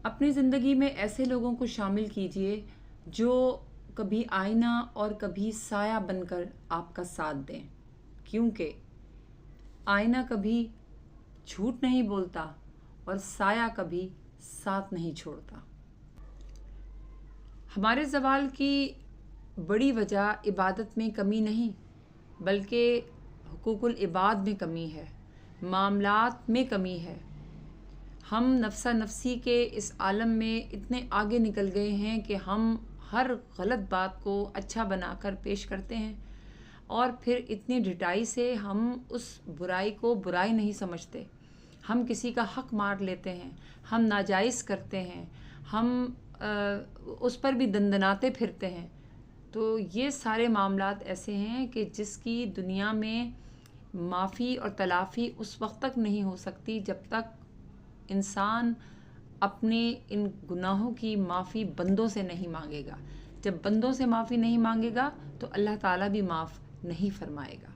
اپنی زندگی میں ایسے لوگوں کو شامل کیجئے جو کبھی آئینہ اور کبھی سایہ بن کر آپ کا ساتھ دیں، کیونکہ آئینہ کبھی جھوٹ نہیں بولتا اور سایہ کبھی ساتھ نہیں چھوڑتا۔ ہمارے زوال کی بڑی وجہ عبادت میں کمی نہیں بلکہ حقوق العباد میں کمی ہے، معاملات میں کمی ہے۔ ہم نفسہ نفسی کے اس عالم میں اتنے آگے نکل گئے ہیں کہ ہم ہر غلط بات کو اچھا بنا کر پیش کرتے ہیں، اور پھر اتنی ڈھٹائی سے ہم اس برائی کو برائی نہیں سمجھتے۔ ہم کسی کا حق مار لیتے ہیں، ہم ناجائز کرتے ہیں، ہم اس پر بھی دندناتے پھرتے ہیں۔ تو یہ سارے معاملات ایسے ہیں کہ جس کی دنیا میں معافی اور تلافی اس وقت تک نہیں ہو سکتی جب تک انسان اپنے ان گناہوں کی معافی بندوں سے نہیں مانگے گا۔ جب بندوں سے معافی نہیں مانگے گا تو اللہ تعالیٰ بھی معاف نہیں فرمائے گا۔